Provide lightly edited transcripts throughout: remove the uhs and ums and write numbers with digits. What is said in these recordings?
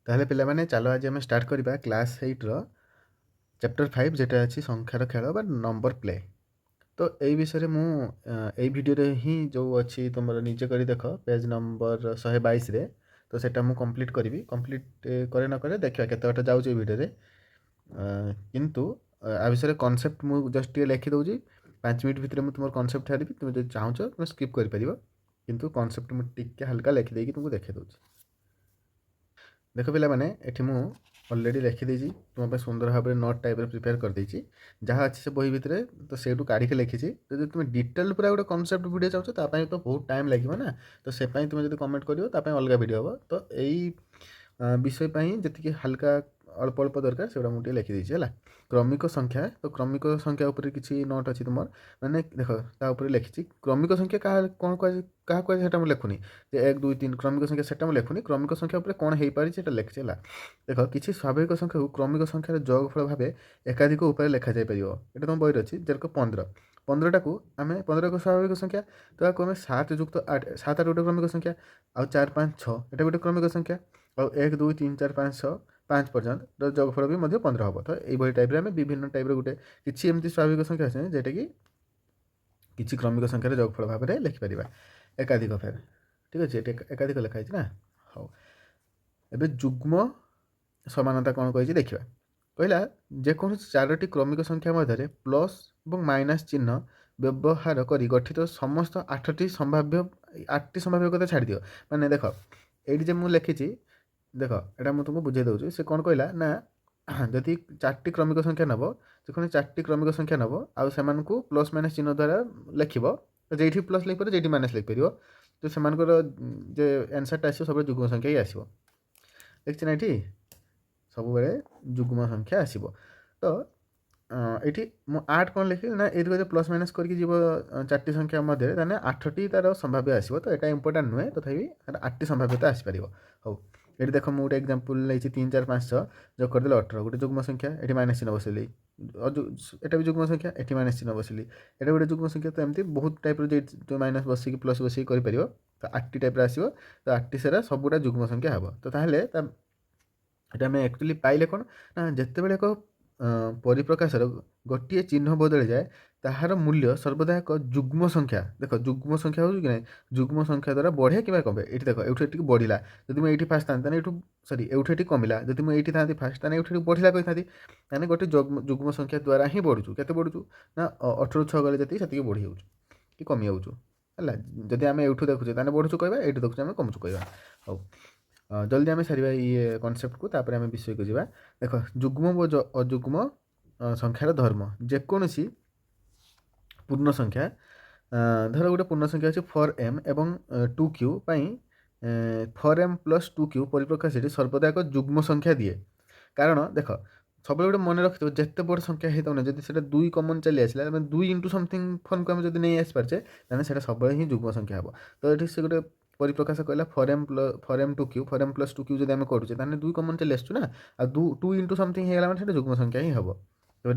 ତାହେଲେ ପିଲାମାନେ ଚାଲ ଆଜି ଆମେ ଷ୍ଟାର୍ଟ କରିବା କ୍ଲାସ୍ 8ର ଚାପ୍ଟର 5 যেটা ଅଛି ସଂଖ୍ୟାର ଖେଳ ବା ନମ୍ବର ପ୍ଲେ। ତ ଏଇ ବିଷୟରେ ମୁଁ ଏଇ ଭିଡ଼ିଓରେ ହିଁ ଯେଉଁ ଅଛି ତୁମର ନିଜେ କରି ଦେଖ ପେଜ୍ ନମ୍ବର 122ରେ। ତ ସେଇଟା ମୁଁ କମ୍ପ୍ଲିଟ୍ କରିବି, କମ୍ପ୍ଲିଟ୍ କରେ ନ କରେ ଦେଖିବା କେତେ ବାଟ ଯାଉଛି ଏଇ ଭିଡ଼ିଓରେ। କିନ୍ତୁ ଆ ବିଷୟରେ କନସେପ୍ଟ ମୁଁ ଜଷ୍ଟ ଟିକେ ଲେଖିଦେଉଛି, 5 ମିନିଟ୍ ଭିତରେ ମୁଁ ତୁମର କନସେପ୍ଟ ଛାଡ଼ିବି। ତୁମେ ଯଦି ଚାହୁଁଛ ତୁମେ ସ୍କିପ୍ କରିପାରିବ, କିନ୍ତୁ କନସେପ୍ଟ ମୁଁ ଟିକେ ହାଲକା ଲେଖିଦେଇକି ତୁମକୁ ଦେଖାଇ ଦେଉଛି। देख पे ये मुझे अलरेडी लिखिदेजी तुम सुंदर भाव में नोट टाइप प्रिपेयर कर देती जहाँ अच्छे से बही भितर तो से काढ़ी लिखी। तो जो तुम डिटेल पूरा गोटे कनसेप्ट वीडियो चाहो तो बहुत टाइम लगे ना, तो से तुम जो कमेंट कर अलग वीडियो हम। तो यही विषय जी हल्का अल्प अल्प दरकार से मुझे लिखिदेजी है। क्रमिक संख्या, तो क्रमिक संख्या उपर किसी नोट अच्छी तुम मैंने देख तापर लिखी क्रमिक संख्या क्या कौन क्या कहता मुझे लिखुनी जे 1 2 3 क्रमिक संख्या से लिखुनी, क्रमिक संख्या उपर कौन हो पारी लिखी है। देख किसी स्वाभाविक संख्या को क्रमिक संख्यार जोगफल भाव एकाधिक उपाय लिखा जापर ये तुम बही अच्छी जेरक 15 को आम 15 को स्वाभाविक संख्या, तो आपको 7 युक्त 8 7 8 गोटे क्रमिक संख्या, आउ 4 5 6 ये गोटे क्रमिक संख्या, और 1 2 3 4 5 6 5 पर्यंत जोगफल भी 15 हम। तो यही टाइप विभिन्न टाइप गोटे किसी एमती स्वाभाविक संख्या अच्छे जोटा कि किसी क्रमिक संख्यार जोगफल भाव में लिखिपर एकाधिक फेर। ठीक अच्छे एकाधिक लिखाई ना। हाँ एबे जुग्म समानता कौन कही देखा कहला जेकोसी 4टी क्रमिक संख्या मध्य प्लस और माइनस चिन्ह व्यवहार कर गठित समस्त 8टी संभाव्य 8टी संभाव्यता छाड़ दियो। माने देख ये मुझे लिखी देख यहाँ मुझे तुमको बुझे दूसरी से कौन कहला ना जदि 4टी क्रमिक संख्या नब जो 4टी क्रमिक संख्या नब आउ से प्लस माइनस चिन्ह द्वारा लिखब जो प्लस लिखिपर जो माइनस लिखिपर, तो से जो एनसरटा आसो सब जुग्म संख्या ही आसो। देखते ना ये सब जुग्म संख्या आसो। तो ये मुझे 8 कौन लिखी ना ये प्लस माइनस करके जीव 4टी संख्या मध्य 8टी तार संभाव्य आसो। तो यहाँ इंपोर्टाट नुहे तथापि 8टी संभाव्यता आसपर। हाँ ये देख मुझे गोटे एक्जामपल नहीं 3 4 5 6 जो करदे 18 गोटे जुग्म संख्या, ये माइनस चिन्ह बसैली, यहाँ भी जुग्म संख्या, ये माइनस चिन्ह बसैली, ये गोटे जुग्म संख्या। तो एमती बहुत टाइप जो माइनस बसिक प्लस बसिक कर। तो 8टी टाइप आसो, तो 8टी सारा सबूटा जुग्म संख्या हम। तो ताहले ये आम एक्चुअली पाइले कौन ना जिते एक परिप्रकाशर गोटे चिन्ह बदली जाए ताहार मूल्य सर्वदा एक जुग्म संख्या। देख जुग्म संख्या हो कि जुग्म संख्या द्वारा बढ़े कि कमे। ये देख ये बढ़ला जब मुझे ये फास्ट था सरी ये कमिला जब मुझे था फास्ट था ये बढ़ला कही था गोटे जुग्म संख्या द्वारा ही बढ़ुचु के बढ़ुचु ना 18 6 गले जी से बढ़ी जाऊँ कि कमी जाऊँ है। जदि आम एठू देखुचे बढ़ुचु कहवा, ये देखुचे आम कमुचु कहवा। हाँ जल्दी आम सारे ये कनसेप्ट को तापर आम विषय को जावा। देख जुग्म व अजुग्म संख्यार धर्म जेकोसी पूर्ण संख्या धर गोटे पूर्ण संख्या अच्छे 4m एवं 2q फर एम प्लस 2q परिप्रकाश सर्वदा एक जुग्म संख्या दिए। कारण देख सब गोटे मन रखिथ जिते बड़ संख्या होता ना जब से 2 कमन चली आसला 2 इंटू समथिंग फर्म को जब नहीं आसपारे से सब ही जुग्म संख्या हम। तो ये से गोटे परिप्रकाश कहला 4m 2q 4m plus 2q जब आम करुचे 2 कमन चली आसू ना आ 2 इंटू समथिंग होगा मैंने जुग्म संख्या ही हम। तो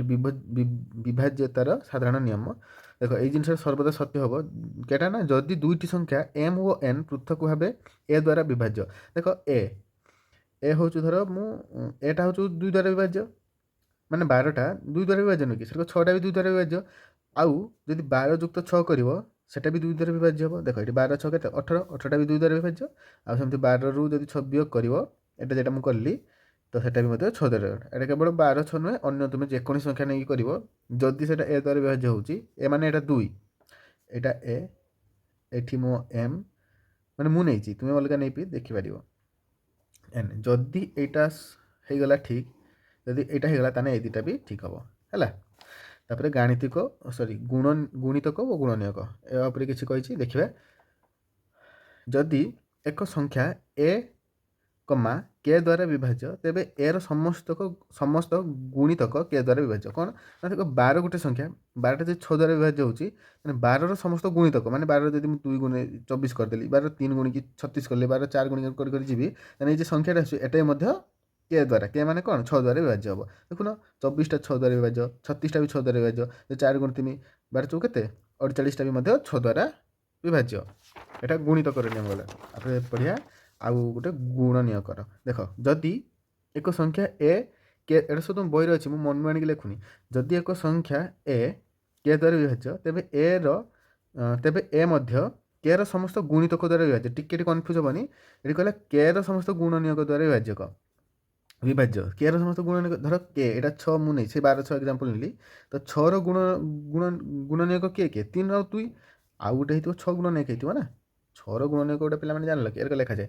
विभाज्यतार साधारण नियम देख ये जिन सर्वदा सत्य हम केटा ना जदि 2टी संख्या m और n पृथक भाव ए द्वारा विभाज्य। देख ए हूँ धर मुटा हूँ 2 द्वारा विभाज्य माने 12टा 2 द्वारा विभाज्य नुह कि 6टा भी 2 द्वारा विभाज्य। आउ जदि 12 युक्त 6 कर सेटा भी 2 द्वारा विभाज्य हम। देख ये 12 6 के 18 18टा भी 2 द्वारा विभाज्य। आमती 12 रु जब 6 वियोग कर जो कली तो सेटा भी 6 द्वारा ये केवल 12 6 नुहे अन्य तुम जेकोसी संख्या नहीं कर जदि से ए द्वारा विभाज्य हो माने 2 यहाँ ए एठी मो एम माने मु नहीं तुम अलग नहीं पी देखिपर एन जदि यहाँ होगला ठीक जदि यहाँ होगला ताने ए दुटा भी ठीक हम है। तापर गाणितिक सॉरी गुणितक और गुणनीयक यापर किसी कही देखिए जदि एक संख्या ए कमा के द्वारा विभाज्य तेबे एर समस्त गुणितक के द्वारा विभाज्य। कौन ना देख 12 गोटे संख्या 12टा जो 6 द्वारा विभाज्य होची 12 समस्त गुणितक माने 12 जब 2 गुणे 24 करदेली 12 3 गुणिकी 36 कले 12 4 गुणिक कर जीवी ये संख्याटा एटा के द्वारा के माने कौन 6 द्वारा विभाज्य हम। देखुन 24टा 6 द्वारा विभाज्य 36टा भी 6 द्वारा विभाज्य 4 गुण 3 12 चौ के 48टा भी 6 द्वारा विभाज्य। यहाँ गुणितक नियम गला आप पढ़िया ଆଉ ଗୋଟେ ଗୁଣନୀୟ କର। ଦେଖ ଯଦି ଏକ ସଂଖ୍ୟା ଏ କେ, ଏଇଟା ସବୁ ତୁମ ବହିରେ ଅଛି, ମୁଁ ମନକୁ ଆଣିକି ଲେଖୁନି। ଯଦି ଏକ ସଂଖ୍ୟା ଏ କେ ଦ୍ୱାରା ବିଭାଜ୍ୟ, ତେବେ ଏ ମଧ୍ୟ କେ ର ସମସ୍ତ ଗୁଣିତକ ଦ୍ୱାରା ବିଭାଜ୍ୟ। ଟିକେ କନଫ୍ୟୁଜ୍ ହେବନି। ଏଠି କହିଲା କେ ର ସମସ୍ତ ଗୁଣନୀୟକ ଦ୍ୱାରା ବିଭାଜ୍ୟ। କେ ର ସମସ୍ତ ଗୁଣନୀୟକ, ଧର କେ ଏଇଟା 6 ମୁଁ ନେଇ ସେ 12 6 ଏକ୍ଜାମ୍ପଲ୍ ନେଲି, ତ 6ର ଗୁଣନୀୟକ କିଏ 3 ଆଉ 2, ଆଉ ଗୋଟେ ହେଇଥିବ 6 ଗୁଣନୀୟକ ହେଇଥିବ ନା। 6ର ଗୁଣନୀୟକ ଗୋଟେ ପିଲାମାନେ ଜାଣିଲ କି, ଏରକ ଲେଖାଯାଏ।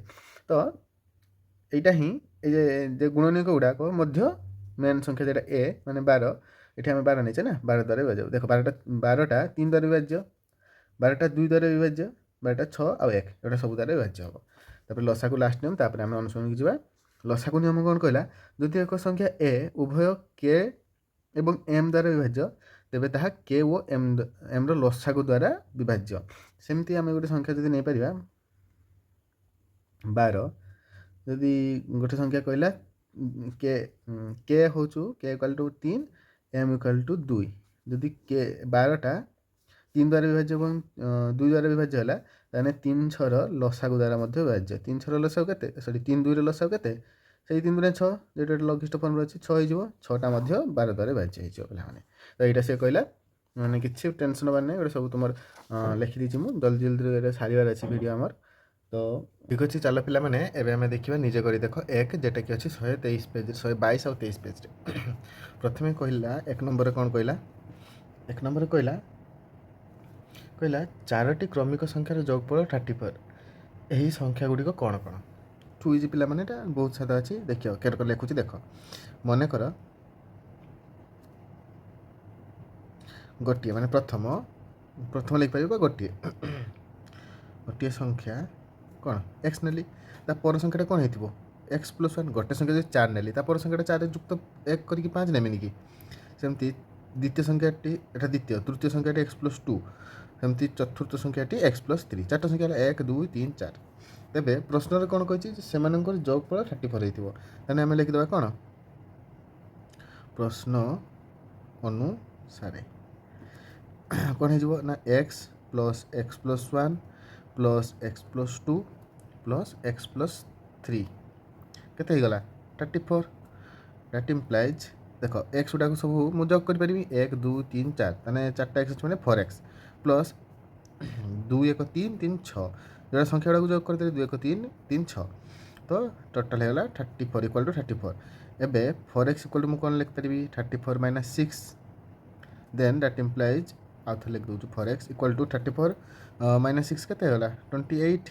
ତ এইটা ହିଁ এই যে গুণনীয়ক গুড়াক ମଧ୍ୟ মেন সংখ্যা যেটা এ মানে 12, এটি আমি 12 নেইছে না, 12 দ্বারা বিভাজ্য। দেখো 12টা 3 দ্বারা বিভাজ্য, 12টা 2 দ্বারা বিভাজ্য, 12টা 6 ଆଉ 1 এটা ସବୁ দ্বারা বিভাজ্য ହେବ। ତାପରେ ଲସାକୁ ଲାଷ୍ଟ ନିୟମ, ତାପରେ ଆମେ ଅନୁସରଣକୁ ଯିବା। ଲସାକୁ ନିୟମ କ'ଣ କହିଲା, ଯଦି ଏକ ସଂଖ୍ୟା ଏ ଉଭୟ କେ ଏବଂ ଏମ୍ ଦ୍ୱାରା ବିଭାଜ୍ୟ, ତେବେ ତାହା କେ ଓ ଏମ୍ର ଲସାକୁ ଦ୍ୱାରା ବିଭାଜ୍ୟ। ସେମିତି ଆମେ ଗୋଟେ ସଂଖ୍ୟା ଯଦି ନେଇପାରିବା 12, ଯଦି ଗୋଟେ ସଂଖ୍ୟା କହିଲା କେ ହେଉଛୁ K equal to 3, M equal to 2, ଯଦି କେ 12ଟା 3 ଦ୍ୱାରା ବିଭାଜ୍ୟ ଏବଂ 2 ଦ୍ୱାରା ବିଭାଜ୍ୟ ହେଲା, ତାହେଲେ 3 6ର ଲସାଗୁ ଦ୍ୱାରା ମଧ୍ୟ ବିଭାଜ୍ୟ। 3 6ର ଲସାଗୁ କେତେ, 3 2ର ଲସାଗୁ କେତେ, ସେଇ 3 2 6, ଯେଟା ଲଘିଷ୍ଠ ଫର୍ମରେ ଅଛି 6 ହେଇଯିବ। 6ଟା ମଧ୍ୟ 12 ଦ୍ୱାରା ବିଭାଜ୍ୟ ହେଇଯିବ ପିଲାମାନେ। ତ ଏଇଟା ସେ କହିଲା, ମାନେ କିଛି ଟେନସନ୍ ହେବାର ନାହିଁ। ଗୋଟେ ସବୁ ତୁମର ଲେଖିଦେଇଛି ମୁଁ, ଜଲ୍ଦି ଜଲ୍ଦିରେ ସାରିବାର ଅଛି ଭିଡ଼ିଓ ଆମର। ତ ଠିକ୍ ଅଛି, ଚାଲ ପିଲାମାନେ ଏବେ ଆମେ ଦେଖିବା ନିଜେ କରି ଦେଖ ଏକ, ଯେଟାକି ଅଛି 123 ପେଜ୍, 122 ଆଉ 23 ପେଜ୍ରେ। ପ୍ରଥମେ କହିଲା 1 ନମ୍ବରରେ କ'ଣ କହିଲା, 1 ନମ୍ବରରେ କହିଲା 4ଟି କ୍ରମିକ ସଂଖ୍ୟାର ଯୋଗଫଳ 34। ଏହି ସଂଖ୍ୟା ଗୁଡ଼ିକ କ'ଣ କ'ଣ? ଟୁ ଇଜି ପିଲାମାନେ, ଏଇଟା ବହୁତ ସାଧା ଅଛି। ଦେଖିବ କେରକ ଲେଖୁଛି ଦେଖ। ମନେକର ଗୋଟିଏ, ମାନେ ପ୍ରଥମ ଲେଖିପାରିବ ଗୋଟିଏ ସଂଖ୍ୟା କ'ଣ ଏକ୍ସ ନେଲି, ତା ପର ସଂଖ୍ୟାଟା କ'ଣ ହେଇଥିବ ଏକ୍ସ ପ୍ଲସ୍ 1। ଗୋଟେ ସଂଖ୍ୟା ଯଦି 4 ନେଲି, ତା ପର ସଂଖ୍ୟାଟା 4 ଯୁକ୍ତ 1 କରିକି 5 ନେମିନି କି? ସେମିତି ଦ୍ୱିତୀୟ ସଂଖ୍ୟାଟି, ଏଇଟା ଦ୍ୱିତୀୟ, ତୃତୀୟ ସଂଖ୍ୟାଟି x ପ୍ଲସ୍ 2, ସେମିତି ଚତୁର୍ଥ ସଂଖ୍ୟାଟି x ପ୍ଲସ୍ 3। 4ଟା ସଂଖ୍ୟା ହେଲା 1 2 3 4। ତେବେ ପ୍ରଶ୍ନରେ କ'ଣ କହିଛି, ଯେ ସେମାନଙ୍କର ଯୋଗଫଳ 34 ହେଇଥିବ। ତାହେଲେ ଆମେ ଲେଖିଦେବା କ'ଣ, ପ୍ରଶ୍ନ ଅନୁସାରେ କ'ଣ ହେଇଯିବ ନା x plus 1 plus x plus 2 plus x plus 3 କେତେ ହେଇଗଲା 34। ଦ୍ୟାଟ୍ ଇମ୍ପ୍ଲାଇଜ୍, ଦେଖ x ଗୁଡ଼ାକୁ ସବୁ ମୁଁ ଯୋଗ କରିପାରିବି, 1 2 3 4, ତାହେଲେ 4ଟା x ଅଛି ମାନେ 4x ପ୍ଲସ୍ 2 1 3 3 6, ଯେଉଁଟା ସଂଖ୍ୟା ଗୁଡ଼ାକୁ ଯୋଗ କରିଦେଲି 2 1 3 3 6, ତ ଟୋଟାଲ୍ ହେଇଗଲା 34 ଇକ୍ୱାଲ୍ ଟୁ 34। ଏବେ 4x ଇକ୍ୱାଲ୍ ଟୁ ମୁଁ କ'ଣ ଲେଖିପାରିବି, 34 ମାଇନସ୍ 6, ଦେନ୍ ଦ୍ୟାଟ୍ ଇମ୍ପ୍ଲାଇଜ୍ ଆଉ ଥରେ ଲେଖିଦେଉଛୁ 4x ଇକ୍ୱାଲ୍ ଟୁ 34 ମାଇନସ୍ 6 କେତେ ହେଇଗଲା 28।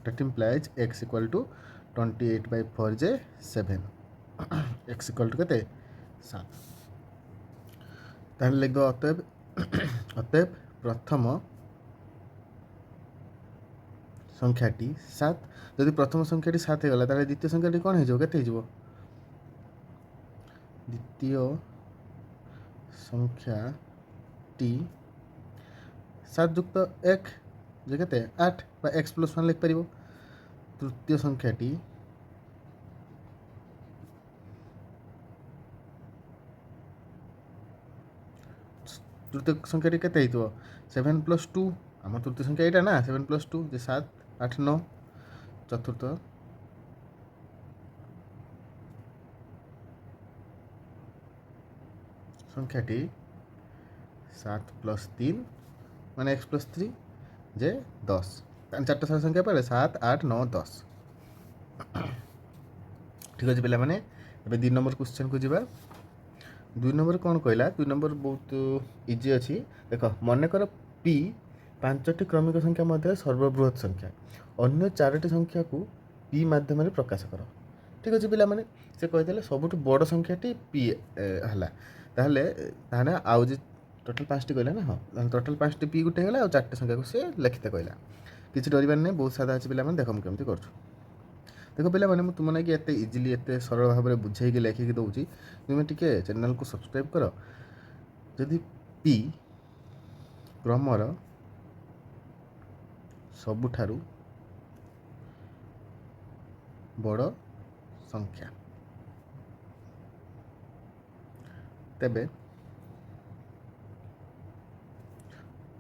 That implies x equal to 28/4 ଯେ 7, x ଇକ୍ୱାଲ୍ ଟୁ କେତେ 7। ତାହେଲେ ଲେଖିଦେବା ଅତଏବ ପ୍ରଥମ ସଂଖ୍ୟାଟି 7। ଯଦି ପ୍ରଥମ ସଂଖ୍ୟାଟି 7 ହେଇଗଲା, ତାହେଲେ ଦ୍ୱିତୀୟ ସଂଖ୍ୟାଟି କ'ଣ ହେଇଯିବ, କେତେ ହେଇଯିବ, ଦ୍ୱିତୀୟ ସଂଖ୍ୟାଟି 7 ଯୁକ୍ତ 1 ଯେ କେତେ 8 ବା x ପ୍ଲସ୍ 1 ଲେଖିପାରିବ। ତୃତୀୟ ସଂଖ୍ୟାଟି କେତେ ହେଇଥିବ 7 ପ୍ଲସ୍ 2, ଆମ ତୃତୀୟ ସଂଖ୍ୟା ଏଇଟା ନା, 7 ପ୍ଲସ୍ 2 ଯେ 7 8 9। ଚତୁର୍ଥ ସଂଖ୍ୟାଟି 7 ପ୍ଲସ୍ 3 ମାନେ x ପ୍ଲସ୍ 3 ଯେ 10। ତାହେଲେ 4ଟା ସାରା ସଂଖ୍ୟା ପରେ 7 8 9 10। ଠିକ୍ ଅଛି ପିଲାମାନେ, ଏବେ 2 ନମ୍ବର କ୍ୱେଶ୍ଚନ୍କୁ ଯିବା। 2 ନମ୍ବର କ'ଣ କହିଲା, 2 ନମ୍ବର ବହୁତ ଇଜି ଅଛି। ଦେଖ ମନେକର p 5ଟି କ୍ରମିକ ସଂଖ୍ୟା ମଧ୍ୟରେ ସର୍ବବୃହତ୍ ସଂଖ୍ୟା, ଅନ୍ୟ 4ଟି ସଂଖ୍ୟାକୁ p ମାଧ୍ୟମରେ ପ୍ରକାଶ କର। ଠିକ୍ ଅଛି ପିଲାମାନେ, ସେ କହିଦେଲେ ସବୁଠୁ ବଡ଼ ସଂଖ୍ୟାଟି p ହେଲା। ତାହେଲେ ଆଉ ଯେ ଟୋଟାଲ୍ 5ଟି କହିଲା ନା, ହଁ ଟୋଟାଲ୍ 5ଟି p ଗୋଟେ ହେଇଗଲା, ଆଉ 4ଟି ସଂଖ୍ୟାକୁ ସେ ଲେଖିତେ କହିଲା। କିଛି ଡରିବାର ନାହିଁ, ବହୁତ ସାଧା ଅଛି ପିଲାମାନେ। ଦେଖ ମୁଁ କେମିତି କରୁଛୁ। ଦେଖ ପିଲାମାନେ, ମୁଁ ତୁମ ଲାଗି ଏତେ ଇଜିଲି ଏତେ ସରଳ ଭାବରେ ବୁଝେଇକି ଲେଖିକି ଦେଉଛି, ତୁମେ ଟିକେ ଚ୍ୟାନେଲ୍କୁ ସବସ୍କ୍ରାଇବ୍ କର। ଯଦି p କ୍ରମର ସବୁଠାରୁ ବଡ଼ ସଂଖ୍ୟା, ତେବେ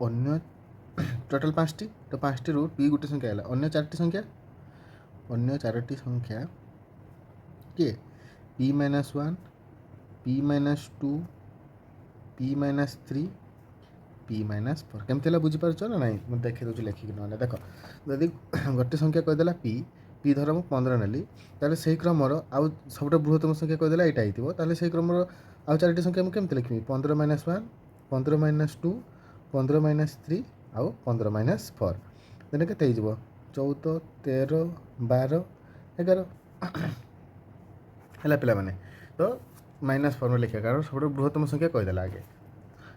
ଅନ୍ୟ ଟୋଟାଲ୍ 5ଟି, ତ 5ଟିରୁ p ଗୋଟେ ସଂଖ୍ୟା ହେଲା, ଅନ୍ୟ 4ଟି ସଂଖ୍ୟା अन्य चारोटी संख्या किए p-1 p-2 p-3 p-4 केमती है बुझीपार ना ना मुझे देखे दूसरी लेखिक ना देख जदि गोटे संख्या कहीदेला पी धर मुझे 15 नेली ताले से क्रमर आउ सब बृहत्तम संख्या कहीदेला यहाँ होता से क्रमर आउ चारोटी संख्या मुझे केमती लिखी 15-1 15-2 15-3 आउ 15-4 देने के 14 13 12 11 है पे तो -4 में लिखा कारण सब बृहत्तम संख्या कहीदेला आगे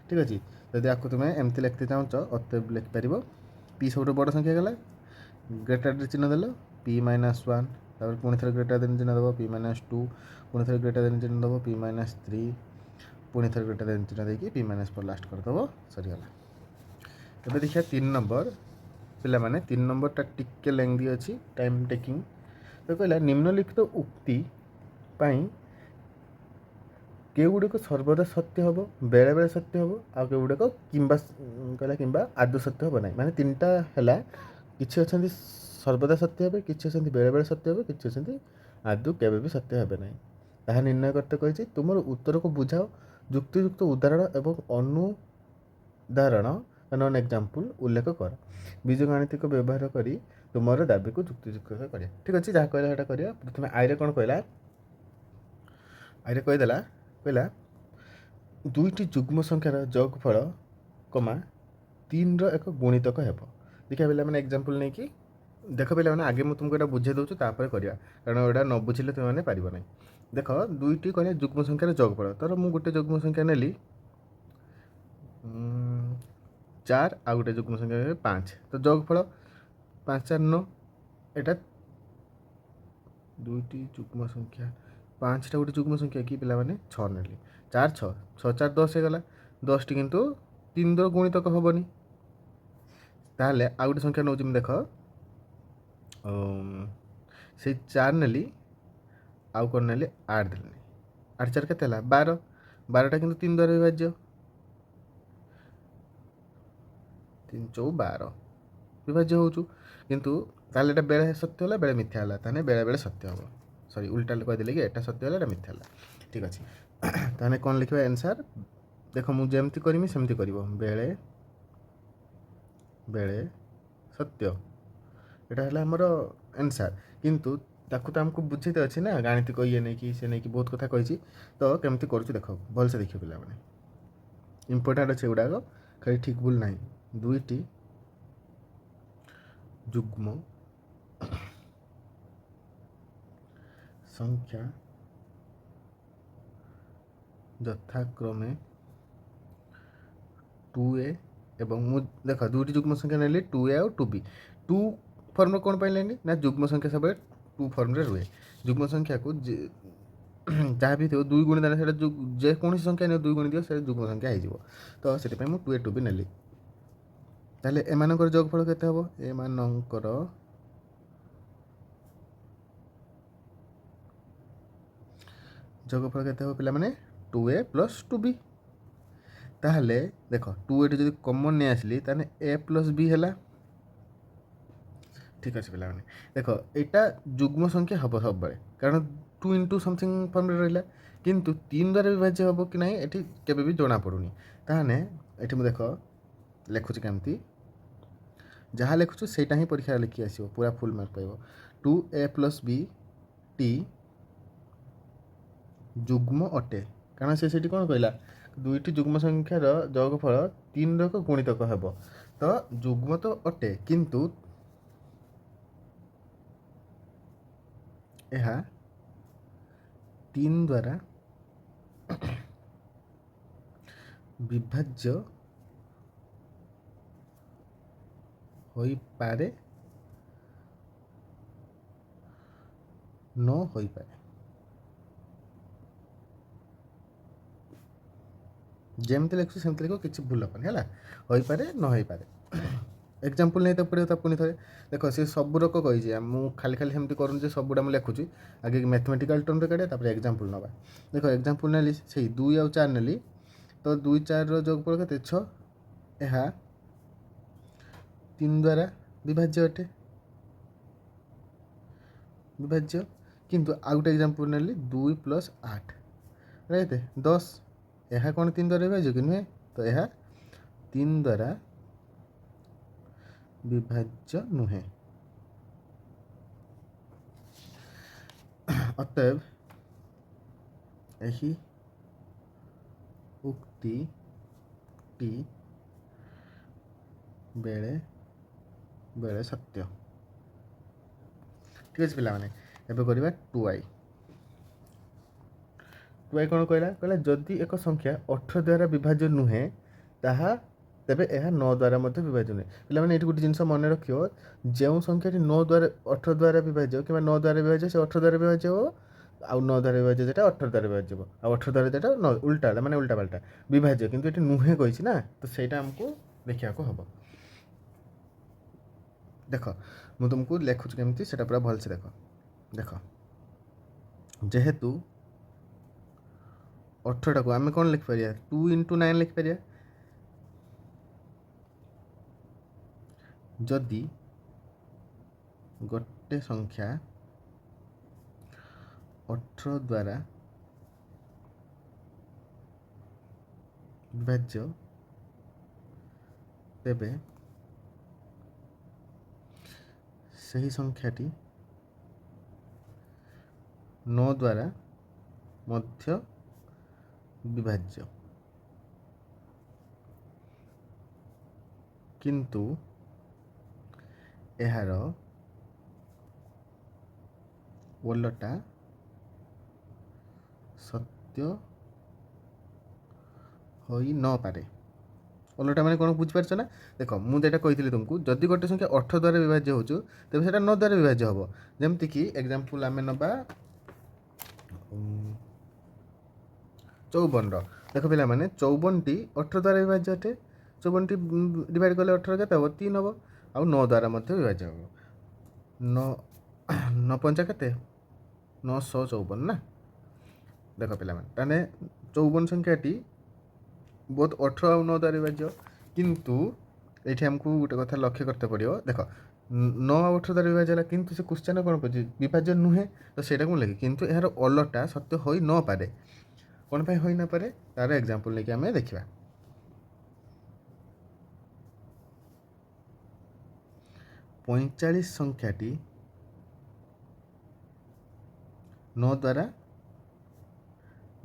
ठीक अच्छे जदि आपको तुम्हें एमती लिखते चाहूच अतएव लिखिपर पी सब बड़ संख्या गला ग्रेटर चिन्ह देल p-1 तापर पुणी थे ग्रेटर देन चिन्ह देव p-2 पुणी थे ग्रेटर देन चिन्ह देव p-3 पुणी थे ग्रेटर देन चिन्ह देकी p-4 लास्ट करदेव सरीगला। अब देखिए 3 नंबर पिला माने 3 नंबरटा टिके लेंदी अच्छी टाइम टेकिंग तो कहला निम्नलिखित उक्ति पाई केगुड़िक सर्वदा सत्य हम बेले बेले सत्य हम आ केगुड़िक कहला कि आदौ सत्य हम ना माने 3टा है किसी अच्छा सर्वदा सत्य हे कि बेले बेले सत्य हे कि आदौ केवे भी सत्य हे ना ताहा निर्णय करते कही तुम उत्तर को बुझाओ युक्तियुक्त उदाहरण एवं अनुदाहरण नन एग्जाम्पल उल्लेख कर बीजगणितिक व्यवहार करी तुम दाबी को युक्तियुक्त कर ठीक अच्छे जहाँ कहला करा प्रथम आईरे कौन कहला आईरे कहीदेला कहला दुईटी जुग्म संख्यार जोगफल कमा 3 एक गुणितक हे देखिए पे मैंने एग्जाम्पल नहीं कि देख पे मैंने आगे मुझे तुमको यहाँ बुझे दूँ तापर करवा कारण यहाँ न बुझे तुमने पार ना देख दुईटी कहले जुग्म संख्यार जोगफल तर मुझे गोटे जुग्म संख्या नेली 4 आ गोटे जुग्म संख्या 5 तो जोगफल 5 4 9 एटा दुईटी जुग्म संख्या 5टा गोटे जुग्म संख्या कि पे 6 नेली 4 6 6 4 10 होगा 10टी किंतु 3 द्वारा गुणितक हेनी ताहले आ गोटे संख्या नौ देख से 4 नेली आउ कौन नेली 8 देली 8 4 के 12 12टा किंतु 3 द्वारा विभाज्य 3 4 12 विभाज्य होचु किंतु ताहले एटा बेले सत्य होला बेले मिथ्या होला ताने बेले बेले सत्य हो सॉरी उल्टा कहीदेली कि एटा सत्य होला एटा मिथ्या होला ठीक अच्छे ताने कौन लिखा आंसर देख मुझे जमती करमी सेमती करिवो बेले बेले सत्य यहाँ है आमर आंसर किंतु ताकू तो आमको बुझे अच्छे ना गाणितिक ये नहीं कि से नहीं कि बहुत कथा कही तो केमती करुँ देख भलसे देख पे इम्पोर्टाट अच्छे गुड़ाक खाली ठीक भूल ना दुईटी जुग्म संख्या यथाक्रमे 2a एवं मु देख दुईटी जुग्म संख्या नेली 2a और 2b 2 फॉर्म कौन पाइले ना जुग्म संख्या सब 2 फॉर्म रे रुए जुग्म संख्या को जहाँ भी थो 2 गुणी देने जेकोसी संख्या नहीं 2 गुणी दियो से जुग्म संख्या हो तो से 2a 2b नेली ताहले एमानकर जोगफल केते हबो एमानकर जोगफल केते हबो पिला माने 2a + 2b ताहले देख 2 एटी जदि कॉमन नहीं आसली ताने a + b है ठीक अच्छे पे देख यहाँ जुग्म संख्या हम सब बड़े कारण 2 × समथिंग फॉर्म रहा किंतु 3 द्वारा विभाज्य हम कि ना ये केवे भी जना पड़ूनी ताहने ये मुझे देख लिखुची केमती जहाँ लिखुचु सेटा ही परीक्षा लिखी आसो पूरा फुल मार्क पाइब 2a + b टी जुग्म अटे कारण से कौन कहला दुईटी जुग्म संख्यार जोगफल 3 एक गुणितक हे तो जुग्म तो अटे किंतु यह 3 द्वारा विभाज्य होई पारे न होई पारे जेमती लिखु सेमती लिख किसी भूल हेनी है हो पारे न हो पारे एग्जाम्पल नहीं तो पड़े पुणी थे देख सी सब रक कही मुझे खाली खाली सेमती करूँ सबुटा मुझे लिखुची आगे मैथमेटिकल टर्म काटे तापर एग्जाम्पल नवा देख एग्जाम्पल नेली से 2 और 4 नेली तो 2 4 जोगफल के 6 यह 3 द्वारा विभाज्य अटे विभाज्य किंतु आउ गोटे एग्जांपल नेली 2 + 8 राइट 10 यह कौन 3 द्वारा विभाज्य कि नुहे तो यह 3 द्वारा विभाज्य नुहे अतएव यही उक्ति टी बेले बेले सत्य ठीक अच्छे पे एवं करवा 2i कौन कहला जदि एक संख्या 18 द्वारा विभाज्य नुहे ताहा तेबे यह 9 द्वारा मध्य विभाज्य नुहे पे ये गोटे जिन मन रखियो जो संख्याटी 9 द्वारा 18 द्वारा विभाज्य कि 9 द्वारा विभाज्य से 18 द्वारा विभाज्य हो आउ 9 द्वारा विभाज्य जेटा 18 द्वारा विभाज्य हो आ 18 द्वारा जेटा 9 उल्टा माने उल्टा पाल्टा विभाज्य किंतु ये नुहे कही ना तो सहीटा हमको देखा हम देख मु तुमको लिखुच केमती सेटा पूरा भल से देख देख जेहेतु 18 को आम कौन लिखिपर 2 × 9 लिखिपर जदि गोटे संख्या 18 द्वारा विभाज्य तेबे सही संख्याटी 9 द्वारा मध्य विभाज्य किंतु एहार ओलटा सत्य होई न पारे ओलटा माने कौन बुझिपारछ ना देख मुझे कही तुमको जदि गोटे संख्या 18 द्वारा विभाज्य हो तेज से 9 द्वारा विभाज्य हम जमती कि एग्जांपल आम नबा 54 देख पे 54 टी 18 द्वारा विभाज्य अटे 54 टी डिवाइड कले 18 के 3 हम आउ 9 द्वारा मध्य विभाज्य हम 9 पंचा के 954 ना देख पे 54 संख्याटी बहुत 18 और 9 द्वारा विभाज्य किंतु ये हमको गोटे कथा लक्ष्य करते पड़ो देख 9 और 18 द्वारा विभाज्य किंतु से क्वेश्चन कौन पड़े विभाज्य नुहे तो सेटा कौन लगे किंतु यार अलटा सत्य हो न पारे कौन पे हो न पारे तार एग्जांपल लेके आम देखा 45 संख्याटी 9 द्वारा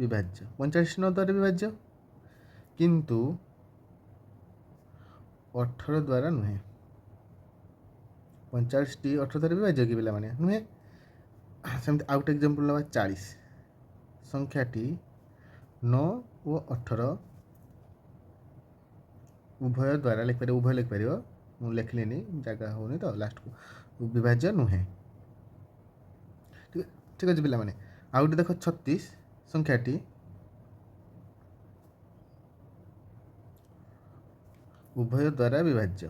विभाज्य 45 9 द्वारा विभाज्य किंतु 18 द्वारा नुहे 45 टी 18 द्वारा विभाज्य कि पे नुहे सेमती आउट एग्जांपल ना 40 संख्याटी 9 और 18 उभय द्वारा लिखिपर उभय लिखिपर मुझे लिखलिनी जगह होनी तो लास्ट को विभाज्य नुहे ठीक अच्छे पे आउ देख 36 संख्याटी उभय द्वारा विभाज्य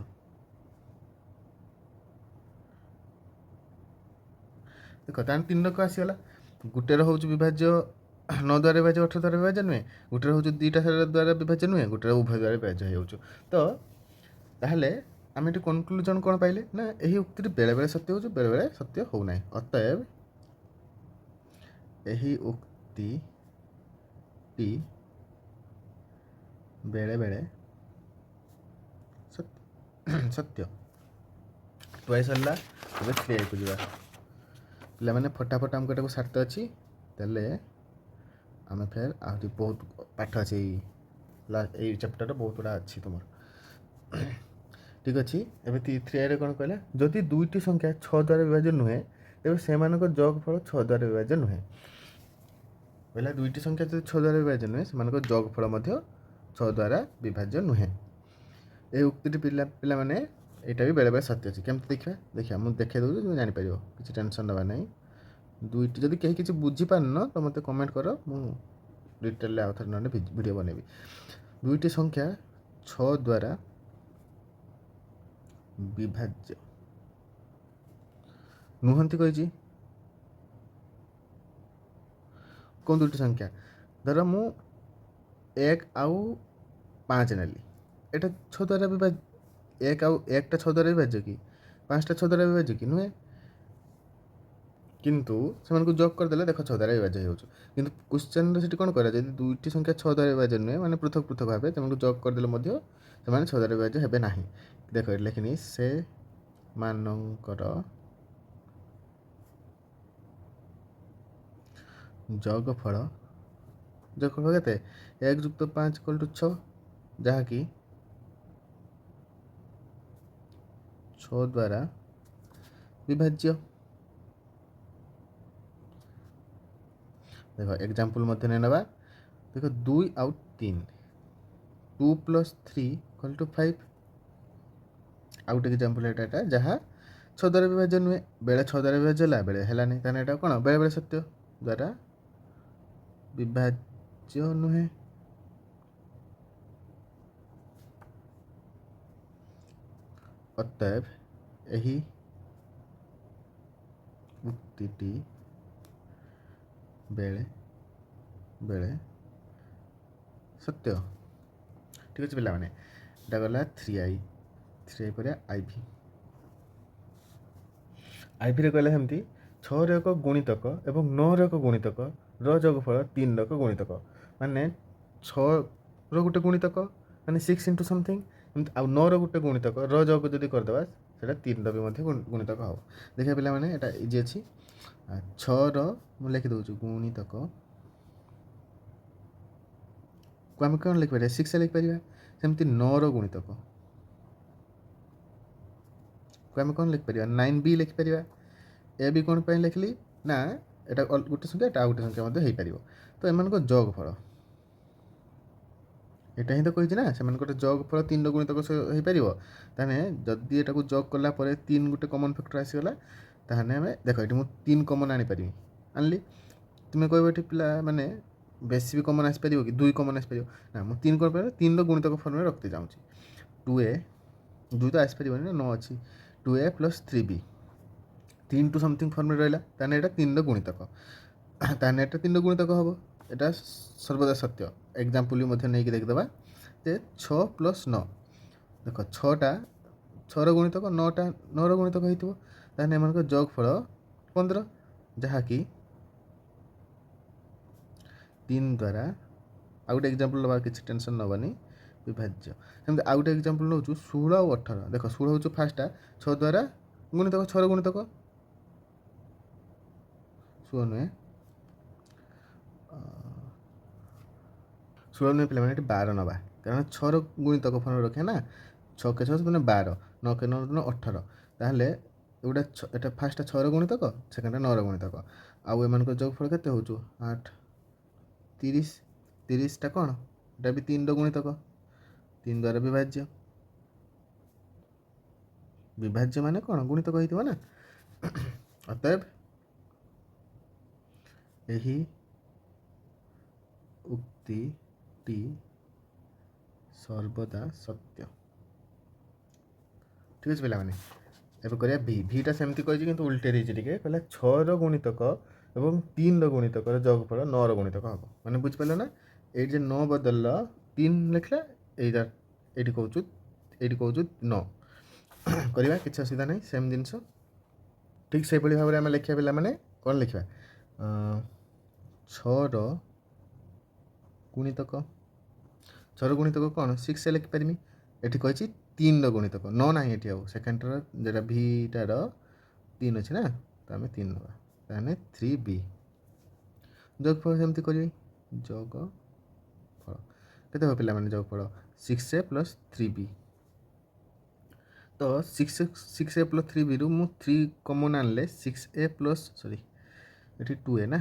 देख तार 3 रक आसीगला गोटे हूँ विभाज्य 9 द्वारा विभाज्य 18 द्वारा विभाज्य नुहे गोटे हूँ 2टा द्वारा विभाज्य नुहे गोटे उभय द्वारा विभाज्य हो तो ताहले आम ये कनक्लूजन कौन पाइले ना यही उक्ति बेले बेले सत्य हो बेले बेले सत्य हो ना अतएव यही उक्ति टी बेले बेले सत्य सत्य टुआई सरला थ्री को जा पे फटाफट आमको एटा सारते अच्छी तेल आम फिर आहरी बहुत पाठ अच्छे यही चैप्टर बहुत गुड़ा अच्छी तुम ठीक अच्छे एवं थ्री आई कौन कहला जदि 2टी संख्या 6 द्वारा विभाज्य नुहे तेज से जोगफल 6 द्वारा विभाज्य नुहे पहला 2टी संख्या जो 6 द्वारा विभाज्य नुहे से जोगफल 6 द्वारा विभाज्य नुहे ये उक्ति पिला मैंने यहाँ भी बेले बेले सत्य अच्छे केमती देखा देखा मुझे देखे दूँ तुम जापर किसी टेंशन दबा ना 2टी जदि कहीं किसी बुझीपारन तो मत कमेंट कर मुझे डिटेल आउ थे ना वीडियो बनैबी 2टी संख्या 6 द्वारा विभाज्य नुहंती कही कौन 2टी संख्या धर मु 1 आउ 5 नेली एटा 6 द्वारा विभाज्य 1 आउ 1टा 6 द्वारा विभाज्य कि 5टा 6 द्वारा विभाज्य कि नुहे କିନ୍ତୁ ସେମାନଙ୍କୁ ଯୋଗ କରିଦେଲେ ଦେଖ 6 ଦ୍ୱାରା ବିଭାଜ୍ୟ ହେଇଯାଉଛି। କିନ୍ତୁ କ୍ୱେଶ୍ଚନରେ ସେଠି କ'ଣ କରା ଯଦି ଦୁଇଟି ସଂଖ୍ୟା 6 ଦ୍ୱାରା ବିଭାଜ୍ୟ ନୁହେଁ ମାନେ ପୃଥକ ପୃଥକ ଭାବେ ସେମାନଙ୍କୁ ଯୋଗ କରିଦେଲେ ମଧ୍ୟ ସେମାନେ 6 ଦ୍ୱାରା ବିଭାଜ୍ୟ ହେବେ ନାହିଁ। ଦେଖ ଏଠି ଲେଖିନି ସେମାନଙ୍କର ଯୋଗଫଳ କେତେ 1 ଯୁକ୍ତ 5 = 6 ଯାହାକି 6 ଦ୍ୱାରା ବିଭାଜ୍ୟ। देख एग्जाम्पल मध्य नेबा देख 2 आउ 3 2 + 3 = 5 आउट एग्जाम्पल एटा जहाँ 6 द्वारा विभाज्य नुहे बेले 6 द्वारा विभाज्य है बेले है ताने एटा कौन बेले बेले सत्य द्वारा विभाज्य नुहे। अतएव यही उक्तिटी बेले बेले सत्य। ठीक अच्छे पिला माने एटा गला 3i पर IV रे कहले हमती 6 रे एक गुणितक एवं 9 रे एक गुणितक जोगफल 3 रे एक गुणितक माने 6 रो गुटे गुणितक माने 6 * समथिंग आउ 9 रो गुटे गुणितक जोग जदि करदेबा सेटा 3 रो भी मध्य गुणितक हो। देखिए पिला माने एटा इजी अछि 6 रो मु लिखि दउछु गुणितक को हम कोन लिख परिया 6 से लिख परिया सेमती 9 रो गुणितक को हम कोन लिख परिया 9b लिख परिया ए भी कोन पे लिखली ना एटा गुटे संख्या एटा गुटे संख्या मध्य हेई परिबो तो एमान को जोगफल एटा ही तो कहिछि ना सेमान को जोगफल 3 रो गुणितक हेई परिबो ताने जदी एटा को जोग करला परे 3 गुटे कॉमन फैक्टर आसी गला ताने हमें देखो एटी मु 3 कॉमन आनी परिबी आनली तुमे कहबो एटी पिला माने बेसी भी कॉमन आसी परिबो कि 2 कॉमन आसी परिबो ना मु 3 कर पर 3 रो गुणितक फॉर्म में रखते जाउची 2a 2 तो आसी परिबो ना 9 अछि 2a + 3b 3 to something form में रहला ताने एटा 3 रो गुणितक ताने एटा 3 रो गुणितक हबो एटा सर्वदा सत्य। एग्जांपल भी मध्य नहीं देख दबा जे 6 + 9 देखो 6 टा 6 रो गुणितक 9 टा 9 रो गुणितक हेतिबो ताने एमान को जोगफल 15 जहा कि 3 द्वारा आउट एग्जांपल लबा किछ टेंशन नबनी विभाज्य सेम आउट एग्जांपल नउछु 16 और 18 देखो 16 होछु फास्टा 6 द्वारा गुणितक 6 रो गुणितक 16 नुहे 16 नुहे पिला माने 12 नबा कारण 6 रो गुणितक फॉर्म रखे ना 6 के 6 माने 12 9 के 9 माने 18 ताहले एटा एटा फास्ट 6 रो गुणितक सेकंड 9 रो गुणितक आउ एमान को जोगफल केते होछु 8 30 30 टा कोन एटा भी 3 रो गुणितक 3 द्वारा विभाज्य विभाज्य माने कोन गुणितक हेतिबो ना अतएव यही उक्ति टी सर्वदा सत्य। ठीक है पिला माने एबे करिया v टा सेमती कहिछि किंतु उल्टे देछि टिके कहला 6 रो गुणितक एवं 3 रो गुणितक जोगफल 9 रो गुणितक हबो माने बुझ पले ना एइ जे 9 बदलला 3 लिखला एइदा एइटी कहउछु 9 करिया किछ असुविधा नै सेम जिंस ठीक से पली भाबरे हम लिखिया पिला माने कोन लिखिबा 6 रो गुणितक 6 रो गुणितक कोन 6 से लिख परमी एठी कहिछि 3 रो गुणितक 9 नाही एठी आउ सेकंड रो जेटा v टार 3 अछि ना त हमें 3 नबा ताने 3b जोगफल सेमती करबी जोगफल केते हो पिला माने जोगफल 6a + 3b तो 6a + 3b रु मु 3 कॉमन आनले 6a + सॉरी एठी 2a ना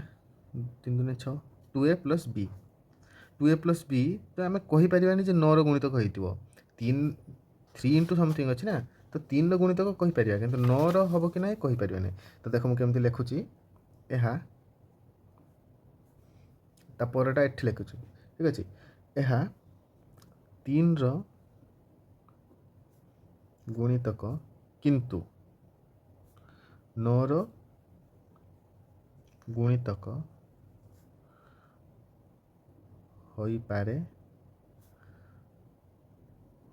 3 2 6 2a + b 2a + b तो हमें कहि परिबानी जे 9 रो गुणितक हेतिबो 3 3 * समथिंग अछि ना तो 3 रो गुणितक कहि परिबा किंतु 9 रो हबो कि नै कहि परिबा नै तो देखो मु केमति लेखुची एहा ता परटा एठी लेखुची ठीक अछि एहा 3 रो गुणितक किंतु 9 रो गुणितक होई पारे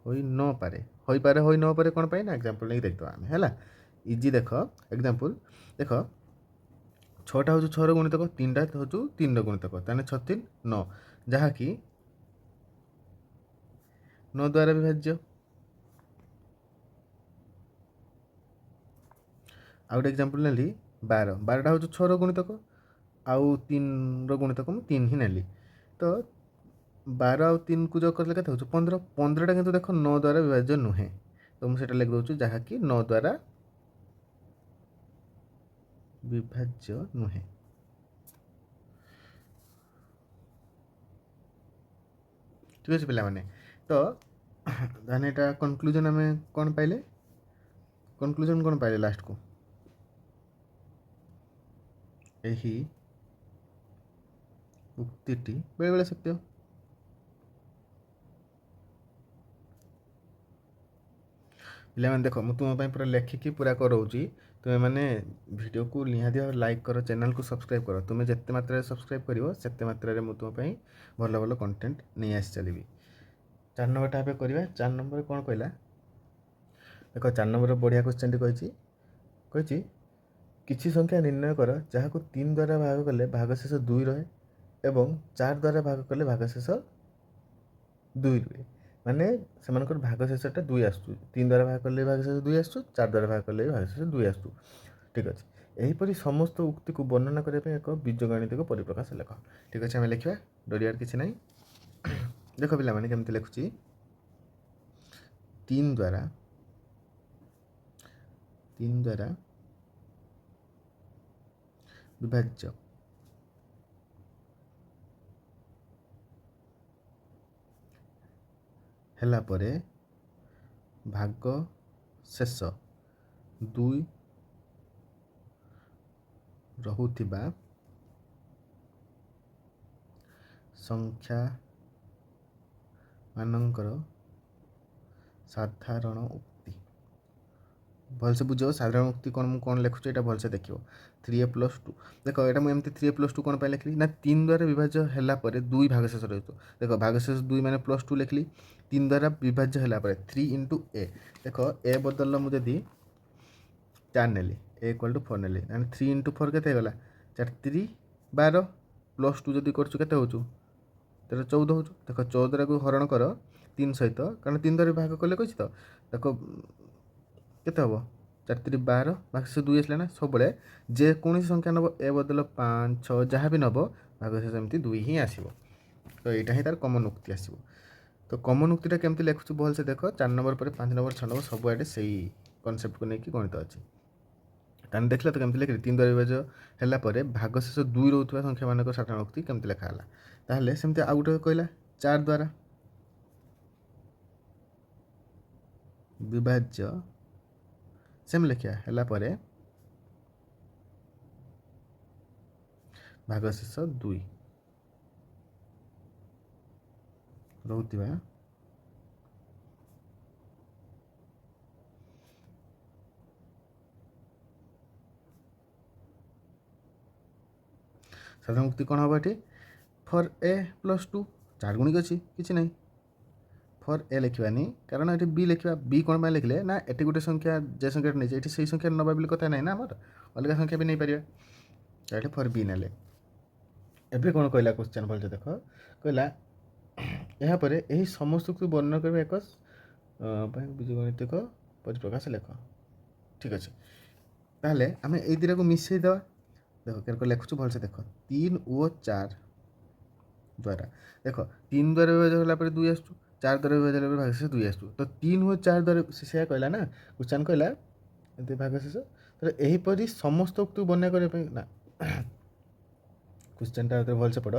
होई न पारे होई पारे होई न पारे कोन पाई ना एग्जांपल नहीं देख दो हमें हैला इजी देखो एग्जांपल देखो ଛଅଟା ହେଉଛି ଛଅର ଗୁଣିତକ, ତିନିଟା ହେଉଛି ତିନିର ଗୁଣିତକ, ତାହେଲେ 6 3 9, ଯାହାକି 9 ଦ୍ୱାରା ବିଭାଜ୍ୟ। ଆଉ ଗୋଟେ ଏକ୍ଜାମ୍ପଲ୍ ନେଲି 12, 12ଟା ହେଉଛି 6ର ଗୁଣିତକ, ଆଉ 3ର ଗୁଣିତକ ମୁଁ 3 ହିଁ ନେଲି। ତ 12 ଆଉ 3କୁ ଯୋଗ କରିଲେ କେତେ ହେଉଛି 15, 15ଟା କିନ୍ତୁ ଦେଖ 9 ଦ୍ୱାରା ବିଭାଜ୍ୟ ନୁହେଁ, ତ ମୁଁ ସେଇଟା ଲେଖିଦେଉଛି ଯାହାକି 9 ଦ୍ୱାରା ବିଭାଜ୍ୟ ନୁହେଁ। ଠିକ୍ ଅଛି ପିଲାମାନେ, ତ ତାହେଲେ ଏଇଟା କନକ୍ଲୁଜନ୍ ଆମେ କ'ଣ ପାଇଲେ, କନକ୍ଲୁଜନ୍ କ'ଣ ପାଇଲେ ଲାଷ୍ଟକୁ, ଏହି ଉକ୍ତିଟି ବେଳେବେଳେ ସତ୍ୟ। ପିଲାମାନେ ଦେଖ, ମୁଁ ତୁମ ପାଇଁ ପୁରା ଲେଖିକି ପୁରା କରାଉଛି, ତୁମେମାନେ ଭିଡ଼ିଓକୁ ନିହାତି ଭାବରେ ଲାଇକ୍ କର, ଚ୍ୟାନେଲ୍କୁ ସବସ୍କ୍ରାଇବ୍ କର। ତୁମେ ଯେତେ ମାତ୍ରାରେ ସବସ୍କ୍ରାଇବ୍ କରିବ ସେତେ ମାତ୍ରାରେ ମୁଁ ତୁମ ପାଇଁ ଭଲ ଭଲ କଣ୍ଟେଣ୍ଟ ନେଇ ଆସି ଚାଲିବି। 4 ନମ୍ବରଟା ଏବେ କରିବା। 4 ନମ୍ବର କ'ଣ କହିଲା ଦେଖ, 4 ନମ୍ବର ବଢ଼ିଆ କ୍ୱେଶ୍ଚନଟି କହିଛି କିଛି ସଂଖ୍ୟା ନିର୍ଣ୍ଣୟ କର ଯାହାକୁ 3 ଦ୍ୱାରା ଭାଗ କଲେ ଭାଗଶେଷ 2 ରହେ ଏବଂ 4 ଦ୍ୱାରା ଭାଗ କଲେ ଭାଗଶେଷ 2 ରୁହେ। ମାନେ ସେମାନଙ୍କର ଭାଗଶେଷଟା 2 ଆସୁଛି, 3 ଦ୍ୱାରା ଭାଗ କଲେ ଭାଗଶେଷ 2 ଆସୁଛୁ, 4 ଦ୍ୱାରା ଭାଗ କଲେ ଭାଗଶେଷ 2 ଆସୁଛୁ। ଠିକ୍ ଅଛି, ଏହିପରି ସମସ୍ତ ଉକ୍ତିକୁ ବର୍ଣ୍ଣନା କରିବା ପାଇଁ ଏକ ବୀଜଗାଣିତିକ ପରିପ୍ରକାଶ ଲେଖ। ଠିକ୍ ଅଛି, ଆମେ ଲେଖିବା, ଡରିବାର କିଛି ନାହିଁ। ଦେଖ ପିଲାମାନେ କେମିତି ଲେଖୁଛି, 3 ଦ୍ୱାରା ବିଭାଜ୍ୟ ହେଲା ପରେ ଭାଗ ଶେଷ 2 ରହୁଥିବା ସଂଖ୍ୟା ମାନଙ୍କର ସାଧାରଣ ଉକ୍ତି। ଭଲସେ ବୁଝ, ସାଧାରଣ ଉକ୍ତି କ'ଣ, ମୁଁ କ'ଣ ଲେଖୁଛି ଏଇଟା ଭଲସେ ଦେଖିବ। 3a+2, ଦେଖ ଏଇଟା ମୁଁ ଏମିତି 3a+2 କ'ଣ ପାଇଁ ଲେଖିଲି ନା, 3 ଦ୍ୱାରା ବିଭାଜ୍ୟ ହେଲା ପରେ 2 ଭାଗଶେଷ ରହିଛି। ଦେଖ ଭାଗଶେଷ 2 ମାନେ +2 ଲେଖିଲି, 3 ଦ୍ୱାରା ବିଭାଜ୍ୟ ହେଲା ପରେ 3 × a। ଦେଖ a ବଦଲ ମୁଁ ଯଦି 4 ନେଲି, a = 4 ନେଲି, ତାହେଲେ 3 × 4 କେତେ ହେଇଗଲା, 4 3 12, +2 ଯଦି କରୁଛୁ କେତେ ହେଉଛୁ, 14 ହେଉଛୁ। ଦେଖ 14କୁ ହରଣ କର 3 ସହିତ, କାରଣ 3 ଦ୍ୱାରା ଭାଗ କଲେ କହିଛି ତ, ଦେଖ କେତେ ହେବ, 4 3 12, ଭାଗଶେଷ 2 ଆସିଲା ନା। ସବୁବେଳେ ଯେକୌଣସି ସଂଖ୍ୟା ନେବ, ଏ ବଦଲ 5 6 ଯାହା ବି ନେବ, ଭାଗଶେଷ ଏମିତି 2 ହିଁ ଆସିବ। ତ ଏଇଟା ହିଁ ତାର କମନ୍ ଉକ୍ତି ଆସିବ। ତ କମନ୍ ଉକ୍ତିଟା କେମିତି ଲେଖୁଛୁ ଭଲସେ ଦେଖ, 4 ନମ୍ବର ପରେ 5 ନମ୍ବର 6 ନମ୍ବର ସବୁଆଡ଼େ ସେଇ କନସେପ୍ଟକୁ ନେଇକି ଗଣିତ ଅଛି। ତାହେଲେ ଦେଖିଲ ତ କେମିତି ଲେଖିଲି, 3 ଦ୍ୱାରା ବିଭାଜ୍ୟ ହେଲା ପରେ ଭାଗଶେଷ 2 ରହୁଥିବା ସଂଖ୍ୟାମାନଙ୍କର ସାଧାରଣ ଉକ୍ତି କେମିତି ଲେଖା ହେଲା। ତାହେଲେ ସେମିତି ଆଉ ଗୋଟେ କହିଲା 4 ଦ୍ୱାରା ବିଭାଜ୍ୟ, ସେମ୍ ଲେଖିବା, ହେଲା ପରେ ଭାଗଶେଷ 2 ରହୁଥିବା ସାଧାରଣ ଉକ୍ତି କ'ଣ ହେବ ଏଠି, ଫର୍ a + 2, 4 ଗୁଣିକ ଅଛି କିଛି ନାହିଁ, ଫର୍ a ଲେଖିବାନି, କାରଣ ଏଠି b ଲେଖିବା। b କ'ଣ ପାଇଁ ଲେଖିଲେ ନା, ଏଠି ଗୋଟେ ସଂଖ୍ୟା ଯେ ସଂଖ୍ୟାଟା ନେଇଛି ଏଠି ସେଇ ସଂଖ୍ୟା ନେବା ବୋଲି କଥା ନାହିଁ ନା, ଆମର ଅଲଗା ସଂଖ୍ୟା ବି ନେଇପାରିବା, ଏଠି ଫର୍ b ନେଲେ। ଏବେ କ'ଣ କହିଲା କ୍ୱେଶ୍ଚନ୍ ଭଲସେ ଦେଖ, କହିଲା ଏହାପରେ ଏହି ସମସ୍ତ ଉକ୍ତି ବର୍ଣ୍ଣନା କରିବା ଏକ ପାଇଁ ବୀଜଗଣିତିକ ପରିପ୍ରକାଶ ଲେଖ। ଠିକ୍ ଅଛି, ତାହେଲେ ଆମେ ଏଇ ଦୁଇଟାକୁ ମିଶାଇ ଦେବା। ଦେଖ କେରକ ଲେଖୁଛୁ ଭଲସେ ଦେଖ, 3 ଓ 4 ଦ୍ୱାରା, ଦେଖ 3 ଦ୍ୱାରା ବିଭାଜ୍ୟ ହେଲା ପରେ 2 ଆସୁଛୁ, 4 ଦ୍ୱାରା ବିଭାଜ୍ୟ ହେଲା ପରେ ଭାଗଶେଷ 2 ଆସୁଛୁ। ତ 3 ଓ 4 ଦ୍ୱାରା ସେୟା କହିଲା ନା, କ୍ୱେଶ୍ଚନ୍ କହିଲା ଏମିତି ଭାଗଶେଷ। ତ ଏହିପରି ସମସ୍ତ ଉକ୍ତିକୁ ବର୍ଣ୍ଣନା କରିବା ପାଇଁ ନା, କ୍ୱେଶ୍ଚନ୍ଟା ଭଲସେ ପଢ଼।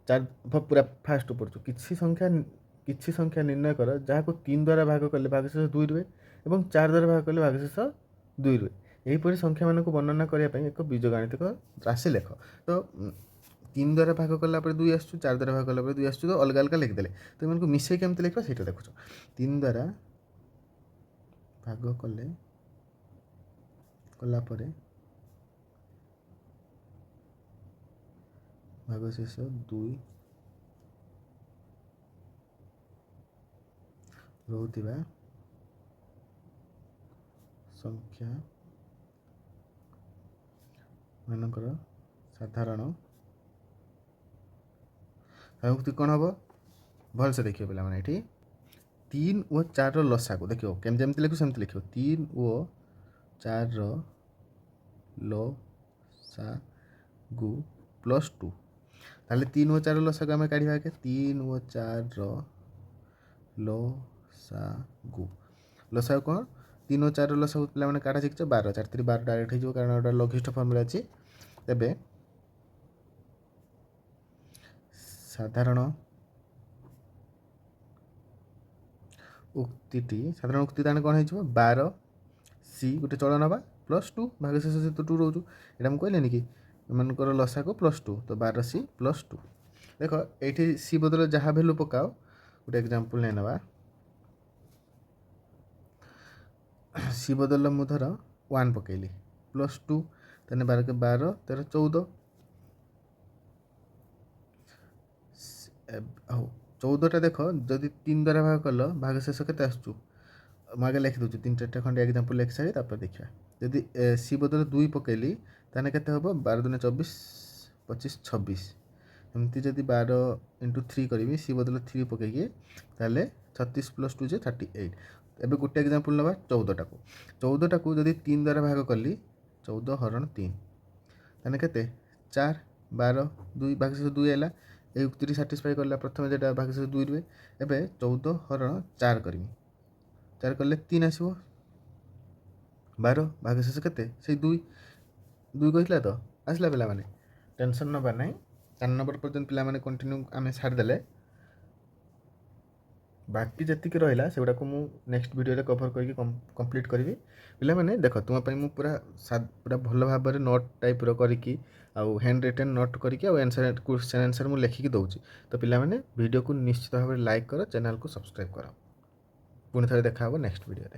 4 ପୁରା ଫାଷ୍ଟ ପଢ଼ୁଛୁ, କିଛି ସଂଖ୍ୟା ନିର୍ଣ୍ଣୟ କର ଯାହାକୁ 3 ଦ୍ୱାରା ଭାଗ କଲେ ଭାଗଶେଷ 2 ରୁହେ ଏବଂ 4 ଦ୍ୱାରା ଭାଗ କଲେ ଭାଗଶେଷ 2 ରୁହେ। ଏହିପରି ସଂଖ୍ୟାମାନଙ୍କୁ ବର୍ଣ୍ଣନା କରିବା ପାଇଁ ଏକ ବୀଜଗାଣିତିକ ରାଶି ଲେଖ। ତ 3 ଦ୍ୱାରା ଭାଗ କଲା ପରେ 2 ଆସୁଛୁ, 4 ଦ୍ୱାରା ଭାଗ କଲା ପରେ 2 ଆସୁଛୁ, ତ ଅଲଗା ଅଲଗା ଲେଖିଦେଲେ। ତ ଏମାନଙ୍କୁ ମିଶାଇ କେମିତି ଲେଖିବା ସେଇଟା ଦେଖୁଛ। 3 ଦ୍ୱାରା ଭାଗ କଲା ପରେ ଭାଗଶେଷ 2 ରହୁଥିବା ସଂଖ୍ୟା ମନେକର ସାଧାରଣ ଉକ୍ତି କ'ଣ ହେବ ଭଲସେ ଦେଖିବ ପିଲାମାନେ ଏଠି 3 ଓ 4ର ଲସାଗୁ ଦେଖିବ କେମିତି ଯେମିତି ଲେଖିବ ସେମିତି ଲେଖିବ 3 ଓ 4ର ଲସାଗୁ ପ୍ଲସ୍ 2 ତାହେଲେ 3 ଓ 4ର ଲସାଗୁ ଆମେ କାଢ଼ିବା ଆଗେ 3 ଓ 4ର ଲସାଗୁ କ'ଣ 3 ଓ 4ର ଲସାଗୁ ପିଲାମାନେ କାଢ଼ା ଶିଖିଛ 12 4 3 12 ଡାଇରେକ୍ଟ ହେଇଯିବ କାରଣ ଏଇଟା ଲଘିଷ୍ଠ ଫର୍ମୁଲା ଅଛି। ତେବେ ସାଧାରଣ ଉକ୍ତିଟି ସାଧାରଣ ଉକ୍ତି ତାହେଲେ କ'ଣ ହେଇଯିବ 12 ସି ଗୋଟେ ଚଳନ ହେବା ପ୍ଲସ୍ 2 ଭାଗଶେଷ ସହିତ 2 ରହୁଛୁ ଏଇଟା ମୁଁ କହିଲେନି କି ଏମାନଙ୍କର ଲସାଗୁ ପ୍ଲସ୍ 2 ତ 12 ସି ପ୍ଲସ୍ 2 ଦେଖ ଏଇଠି ସି ବଦଳରେ ଯାହା ଭ୍ୟାଲୁ ପକାଅ ଗୋଟେ ଏକ୍ଜାମ୍ପଲ୍ ନେଇ ନେବା ସି ବଦଳରେ ମୁଁ ଧର 1 ପକେଇଲି ପ୍ଲସ୍ 2 ତାହେଲେ 12 କେ 12 13 14 ହଉ 14ଟା ଦେଖ ଯଦି 3 ଦ୍ୱାରା ଭାଗ କଲ ଭାଗଶେଷ କେତେ ଆସୁଛୁ ମୁଁ ଆଗେ ଲେଖିଦେଉଛି 3-4ଟା ଖଣ୍ଡେ ଏକ୍ଜାମ୍ପଲ୍ ଲେଖି ସାରି ତାପରେ ଦେଖିବା ଯଦି ସି ବଦଳରେ 2 ପକେଇଲି ତାହେଲେ କେତେ ହେବ 12 ଦୁନେ 24 25 26 ଏମିତି ଯଦି 12 × 3 କରିବି ସି ବଦଳରେ 3 ପକେଇକି ତାହେଲେ 36 + 2 ଯେ 38 ଏବେ ଗୋଟେ ଏକ୍ଜାମ୍ପଲ୍ ନେବା 14ଟାକୁ ଯଦି 3 ଦ୍ୱାରା ଭାଗ କଲି 14 ହରଣ 3 ତାହେଲେ କେତେ 4 12 2 ଭାଗଶେଷ 2 ହେଲା এই উক্তিটি ସାଟିସ୍ଫାଏ କଲା ପ୍ରଥମେ যেটা ଭାଗଶେଷ 2 ରୁହେ ଏବେ 14 ହରଣ 4 କରିବି 4 କଲେ 3 ଆସିବ 12 ଭାଗଶେଷ କେତେ ସେଇ 2 କହିଥିଲା ତ ଆସିଲା ପିଲାମାନେ ଟେନସନ୍ ନେବା ନାହିଁ 4 ନମ୍ବର ପର୍ଯ୍ୟନ୍ତ ପିଲାମାନେ କଣ୍ଟିନ୍ୟୁ ଆମେ ଛାଡ଼ିଦେଲେ ବାକି ଯେତିକି ରହିଲା ସେଗୁଡ଼ାକୁ ମୁଁ ନେକ୍ସଟ ଭିଡ଼ିଓରେ କଭର୍ କରିକି କମ୍ପ୍ଲିଟ୍ କରିବି ପିଲାମାନେ ଦେଖ ତୁମ ପାଇଁ ମୁଁ ପୁରା ଭଲ ଭାବରେ ନୋଟ୍ ଟାଇପ୍ର କରିକି ଆଉ ହ୍ୟାଣ୍ଡ ରିଟେନ୍ ନୋଟ୍ କରିକି ଆଉ କ୍ୱେଶ୍ଚନ୍ ଆନ୍ସର୍ ମୁଁ ଲେଖିକି ଦେଉଛି ତ ପିଲାମାନେ ଭିଡ଼ିଓକୁ ନିଶ୍ଚିତ ଭାବରେ ଲାଇକ୍ କର ଚ୍ୟାନେଲ୍କୁ ସବସ୍କ୍ରାଇବ୍ କର ପୁଣି ଥରେ ଦେଖା ହେବ ନେକ୍ସଟ ଭିଡ଼ିଓରେ।